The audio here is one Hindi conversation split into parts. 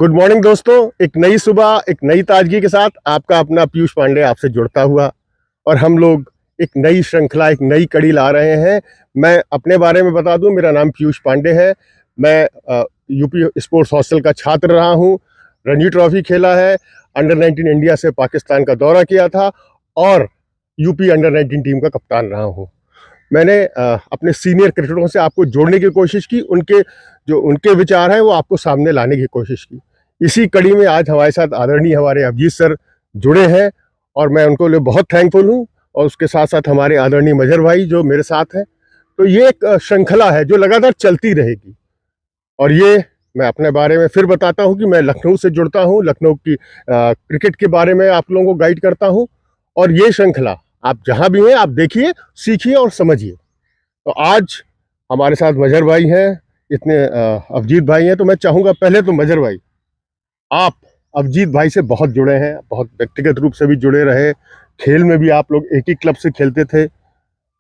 गुड मॉर्निंग दोस्तों। एक नई सुबह, एक नई ताजगी के साथ आपका अपना पीयूष पांडे आपसे जुड़ता हुआ और हम लोग एक नई श्रृंखला, एक नई कड़ी ला रहे हैं। मैं अपने बारे में बता दूं, मेरा नाम पीयूष पांडे है। मैं यूपी स्पोर्ट्स हॉस्टल का छात्र रहा हूं। रणजी ट्रॉफी खेला है, अंडर 19 इंडिया से पाकिस्तान का दौरा किया था और यूपी अंडर 19 टीम का कप्तान रहा हूं। मैंने अपने सीनियर क्रिकेटरों से आपको जोड़ने की कोशिश की, उनके विचार हैं वो आपको सामने लाने की कोशिश की। इसी कड़ी में आज हमारे साथ आदरणीय हमारे अभिजीत सर जुड़े हैं और मैं उनको लिए बहुत थैंकफुल हूं, और उसके साथ साथ हमारे आदरणीय मजहर भाई जो मेरे साथ हैं। तो ये एक श्रृंखला है जो लगातार चलती रहेगी। और ये मैं अपने बारे में फिर बताता हूं कि मैं लखनऊ से जुड़ता हूं, लखनऊ की क्रिकेट के बारे में आप लोगों को गाइड करता हूं। और ये श्रृंखला आप जहां भी हैं आप देखिए, सीखिए और समझिए। तो आज हमारे साथ मजहर भाई हैं, इतने अभिजीत भाई हैं। तो मैं चाहूँगा पहले तो मजहर भाई, आप अभिजीत भाई से बहुत जुड़े हैं, बहुत व्यक्तिगत रूप से भी जुड़े रहे, खेल में भी आप लोग एक ही क्लब से खेलते थे,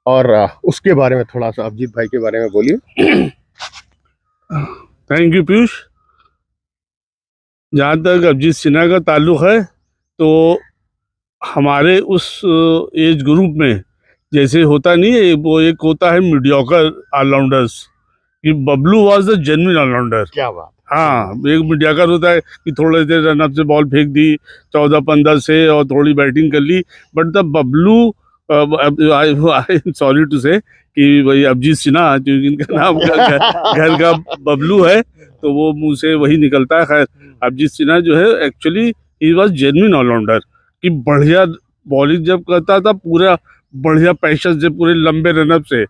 और उसके बारे में थोड़ा सा अभिजीत भाई के बारे में बोलिए। Thank you Piyush. जहाँ तक अभिजीत सिन्हा का ताल्लुक़ है तो हमारे उस एज ग्रुप में जैसे होता नहीं है, वो एक होता है मीडियोकर ऑलराउंडर्स, कि Bablu was the genuine allrounder. क्या बात। हाँ, एक मीडियाकर होता है कि थोड़े देर रनअप से बॉल फेंक दी 14-15 से और थोड़ी बैटिंग कर ली, but the Bablu, I am sorry to say कि भाई अभिजीत सिन्हा, क्योंकि इनका नाम घर का बबलू है तो वो मुंह से वही निकलता है। खैर, अभिजीत सिन्हा जो है actually he was genuine allrounder, कि बढ़िया बॉलिंग जब करता था पूरा बढ़िया पैशन से, पूरे लंबे रनअप से,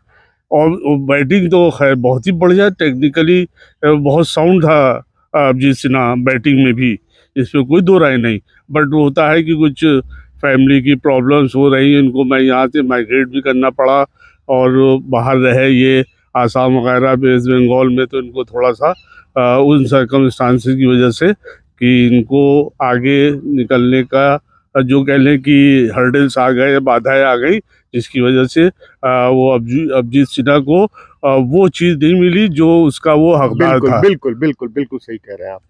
और बैटिंग तो खैर बहुत ही बढ़िया, टेक्निकली बहुत साउंड था अभिजीत सिन्हा बैटिंग में भी, इसमें कोई दो राय नहीं। बट वो होता है कि कुछ फैमिली की प्रॉब्लम्स हो रही हैं, इनको मैं यहाँ से माइग्रेट भी करना पड़ा और बाहर रहे ये आसाम वगैरह, वेस्ट बंगाल में, तो इनको थोड़ा सा उन सर्कमस्टांसेस की वजह से कि इनको आगे निकलने का जो कह लें कि हर्डल्स आ गए, बाधाएं आ गई, जिसकी वजह से वो अभिजीत सिन्हा को वो चीज़ नहीं मिली जो उसका वो हकदार था। बिल्कुल बिल्कुल बिल्कुल सही कह रहे हैं आप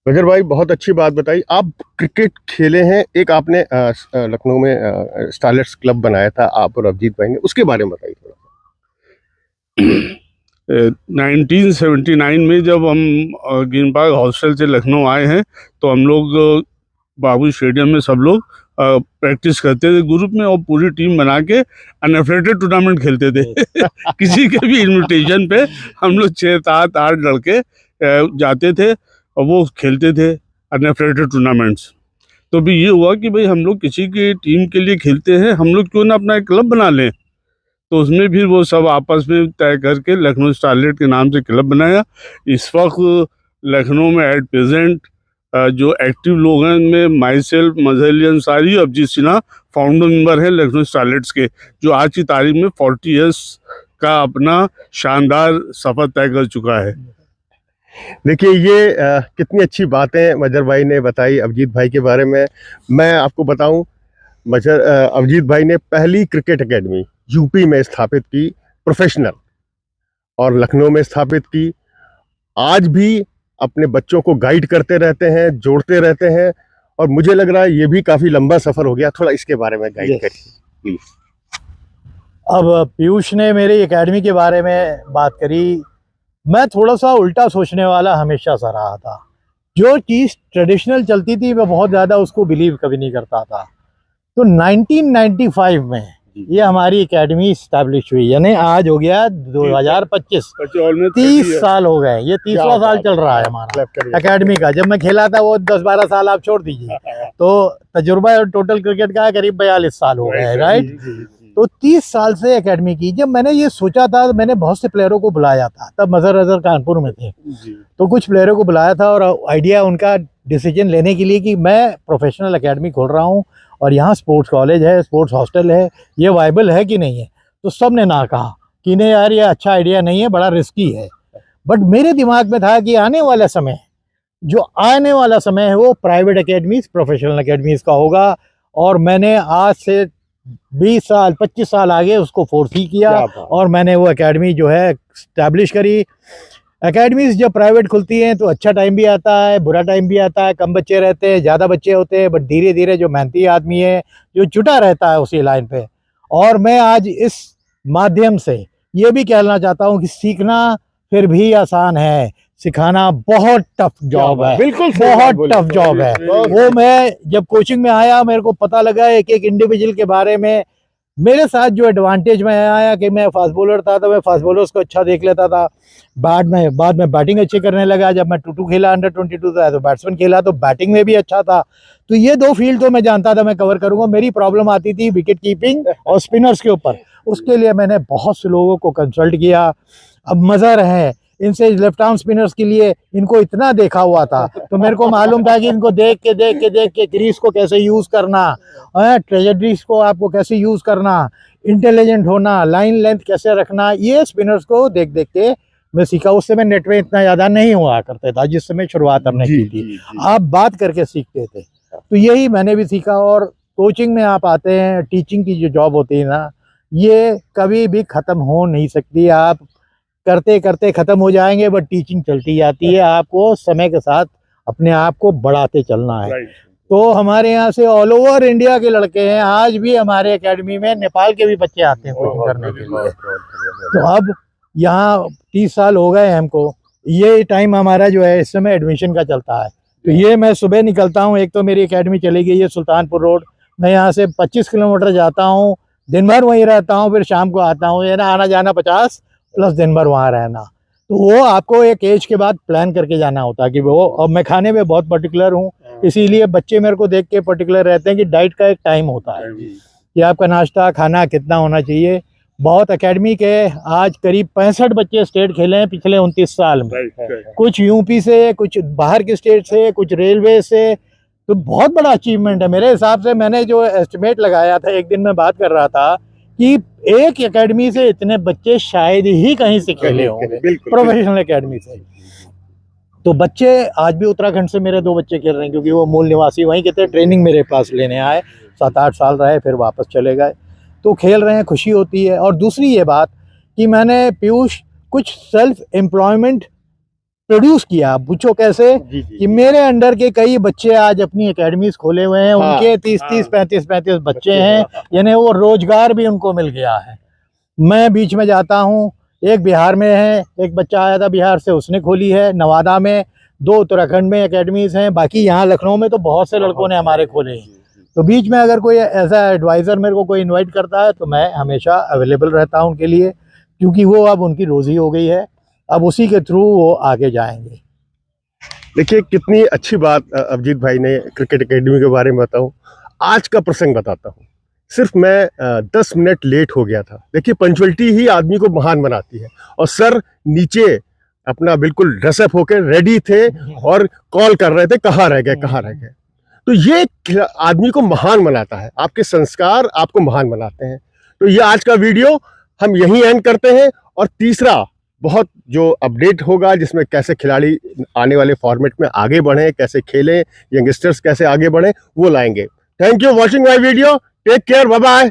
मजहर भाई, बहुत अच्छी बात बताई। आप क्रिकेट खेले हैं, एक आपने लखनऊ में स्टारलेट्स क्लब बनाया था आप और अभिजीत भाई ने, उसके बारे में बताइए थोड़ा सा। 1979 में जब हम ग्रीन पार्क हॉस्टल से लखनऊ आए हैं तो हम लोग बाबू स्टेडियम में सब लोग प्रैक्टिस करते थे ग्रुप में, और पूरी टीम बना के अनएफिलिएटेड टूर्नामेंट खेलते थे। किसी के भी इनविटेशन पे हम लोग 6-7-8 लड़के जाते थे और वो खेलते थे अनएफिलिएटेड टूर्नामेंट्स। तो भी ये हुआ कि भाई हम लोग किसी की टीम के लिए खेलते हैं, हम लोग क्यों ना अपना एक क्लब बना लें। तो उसमें भी वो सब आपस में तय करके लखनऊ स्टारलेट के नाम से क्लब बनाया। इस वक्त लखनऊ में एट प्रेजेंट जो एक्टिव लोग हैं उनमें myself, Mazhar Ali Ansari, Abhijit Sinha founder member है लखनऊ स्टारलेट्स के, जो आज की तारीख में 40 ईयर्स का अपना शानदार सफ़र तय कर चुका है। देखिए ये कितनी अच्छी बातें मजहर भाई ने बताई अभिजीत भाई के बारे में। मैं आपको बताऊं, अभिजीत भाई ने पहली क्रिकेट एकेडमी यूपी में स्थापित की, प्रोफेशनल, और लखनऊ में स्थापित की। आज भी अपने बच्चों को गाइड करते रहते हैं, जोड़ते रहते हैं, और मुझे लग रहा है ये भी काफी लंबा सफर हो गया। थोड़ा इसके बारे में गाइड करिए प्लीज। अब पीयूष ने मेरी एकेडमी के बारे में बात करी। मैं थोड़ा सा उल्टा सोचने वाला हमेशा सा रहा था। जो चीज़ ट्रेडिशनल चलती थी मैं बहुत ज़्यादा उसको बिलीव कभी नहीं करता था। तो 1995 में ये हमारी एकेडमी इस्टेब्लिश हुई, यानी आज हो गया 2025, 30 साल हो गए। ये 30वां साल चल रहा है हमारा एकेडमी का। जब मैं खेला था वो 10-12 साल आप छोड़ दीजिए, तो तजुर्बा टोटल क्रिकेट का करीब 42 साल हो गए, राइट। तो 30 साल से एकेडमी की। जब मैंने ये सोचा था, मैंने बहुत से प्लेयरों को बुलाया था, तब मजहर अजहर कानपुर में थे, तो कुछ प्लेयरों को बुलाया था और आइडिया उनका डिसीजन लेने के लिए कि मैं प्रोफेशनल एकेडमी खोल रहा हूँ और यहाँ स्पोर्ट्स कॉलेज है, स्पोर्ट्स हॉस्टल है, ये वाइबल है कि नहीं है। तो सब ने ना कहा कि नहीं यार ये अच्छा आइडिया नहीं है, बड़ा रिस्की है। बट मेरे दिमाग में था कि आने वाला समय है वो प्राइवेट एकेडमीज, प्रोफेशनल एकेडमीज का होगा। और मैंने आज से 20 साल 25 साल आगे उसको फोर्स ही किया और मैंने वो एकेडमी जो है स्टैब्लिश करी। एकेडमीज जब प्राइवेट खुलती हैं तो अच्छा टाइम भी आता है, बुरा टाइम भी आता है, कम बच्चे रहते हैं, ज़्यादा बच्चे होते हैं, बट धीरे धीरे जो मेहनती आदमी है जो जुटा रहता है उसी लाइन पे। और मैं आज इस माध्यम से ये भी कहना चाहता हूँ कि सीखना फिर भी आसान है, सिखाना बहुत टफ जॉब है, बिल्कुल बहुत टफ जॉब है। वो मैं जब कोचिंग में आया मेरे को पता लगा एक एक इंडिविजुअल के बारे में। मेरे साथ जो एडवांटेज में आया कि मैं फास्ट बॉलर था तो मैं फास्ट बॉलर्स को अच्छा देख लेता था। बाद में बैटिंग अच्छी करने लगा। जब मैं 2-2 खेला, अंडर 22 था, तो बैट्समैन खेला तो बैटिंग में भी अच्छा था। तो ये 2 फील्ड तो मैं जानता था मैं कवर करूंगा। मेरी प्रॉब्लम आती थी विकेट कीपिंग और स्पिनर्स के ऊपर। उसके लिए मैंने बहुत से लोगों को कंसल्ट किया। अब मज़ा रहे इनसे, लेफ्ट आर्म स्पिनर्स के लिए इनको इतना देखा हुआ था तो मेरे को मालूम था कि इनको देख के क्रीज को कैसे यूज़ करना, ट्रेजेडरीज को आपको कैसे यूज़ करना, इंटेलिजेंट होना, लाइन लेंथ कैसे रखना, ये स्पिनर्स को देख के मैं सीखा। उससे मैं नेट में इतना ज़्यादा नहीं हुआ करता था जिस समय शुरुआत हमने की थी। आप बात करके सीखते थे, तो यही मैंने भी सीखा। और कोचिंग में आप आते हैं, टीचिंग की जो जॉब होती है ना, ये कभी भी ख़त्म हो नहीं सकती। आप करते करते ख़त्म हो जाएंगे, बट टीचिंग चलती जाती है। आपको समय के साथ अपने आप को बढ़ाते चलना है। तो हमारे यहाँ से ऑल ओवर इंडिया के लड़के हैं। आज भी हमारे एकेडमी में नेपाल के भी बच्चे आते हैं कोचिंग करने के लिए। तो अब यहाँ 30 साल हो गए हमको। ये टाइम हमारा जो है इस समय एडमिशन का चलता है। तो ये मैं सुबह निकलता हूँ, एक तो मेरी एकेडमी चली गई है सुल्तानपुर रोड। मैं यहाँ से 25 किलोमीटर जाता हूँ, दिन भर वहीं रहता हूँ, फिर शाम को आता हूँ। ये ना आना जाना 50 प्लस दिन भर वहाँ रहना। तो वो आपको एक एज के बाद प्लान करके जाना होता है कि वो। अब मैं खाने में बहुत पर्टिकुलर हूँ, इसीलिए बच्चे मेरे को देख के पर्टिकुलर रहते हैं कि डाइट का एक टाइम होता है कि आपका नाश्ता खाना कितना होना चाहिए। बहुत एकेडमी के आज करीब 65 बच्चे स्टेट खेले हैं पिछले 29 साल में। कुछ यूपी से, कुछ बाहर के स्टेट से, कुछ रेलवे से। तो बहुत बड़ा अचीवमेंट है मेरे हिसाब से। मैंने जो एस्टिमेट लगाया था, एक दिन मैं बात कर रहा था कि एक एकेडमी से इतने बच्चे शायद ही कहीं से खेले होंगे, प्रोफेशनल एकेडमी से। तो बच्चे आज भी उत्तराखंड से मेरे 2 बच्चे खेल रहे हैं, क्योंकि वो मूल निवासी वहीं के थे। ट्रेनिंग मेरे पास लेने आए, 7-8 साल रहे, फिर वापस चले गए। तो खेल रहे हैं, खुशी होती है। और दूसरी ये बात कि मैंने पीयूष कुछ सेल्फ एम्प्लॉयमेंट प्रोड्यूस किया। पूछो कैसे? कि मेरे अंडर के कई बच्चे आज अपनी एकेडमीज खोले हुए हैं। उनके 30-30, 35-35 बच्चे हैं, यानी वो रोजगार भी उनको मिल गया है। मैं बीच में जाता हूँ, एक बिहार में है, एक बच्चा आया था बिहार से, उसने खोली है। नवादा में 2 उत्तराखंड में एकेडमीज हैं, बाकी यहाँ लखनऊ में तो बहुत से लड़कों ने हमारे खोले हैं। तो बीच में अगर कोई ऐसा एडवाइज़र मेरे को कोई इनवाइट करता है तो मैं हमेशा अवेलेबल रहता हूँ उनके लिए, क्योंकि वो अब उनकी रोज़ी हो गई है। अब उसी के थ्रू वो आगे जाएंगे। देखिए कितनी अच्छी बात अभिजीत भाई ने क्रिकेट एकेडमी के बारे में बताऊं। आज का प्रसंग बताता हूं। सिर्फ मैं 10 मिनट लेट हो गया था। देखिए पंचुअलिटी ही आदमी को महान बनाती है। और सर नीचे अपना बिल्कुल ड्रेसअप होकर रेडी थे और कॉल कर रहे थे, कहाँ रह गए कहाँ रह गए। तो ये आदमी को महान बनाता है। आपके संस्कार आपको महान बनाते हैं। तो ये आज का वीडियो हम यहीं एंड करते हैं। और तीसरा बहुत जो अपडेट होगा, जिसमें कैसे खिलाड़ी आने वाले फॉर्मेट में आगे बढ़ें, कैसे खेलें, यंगस्टर्स कैसे आगे बढ़ें, वो लाएंगे। Thank you watching my video. Take care, bye bye.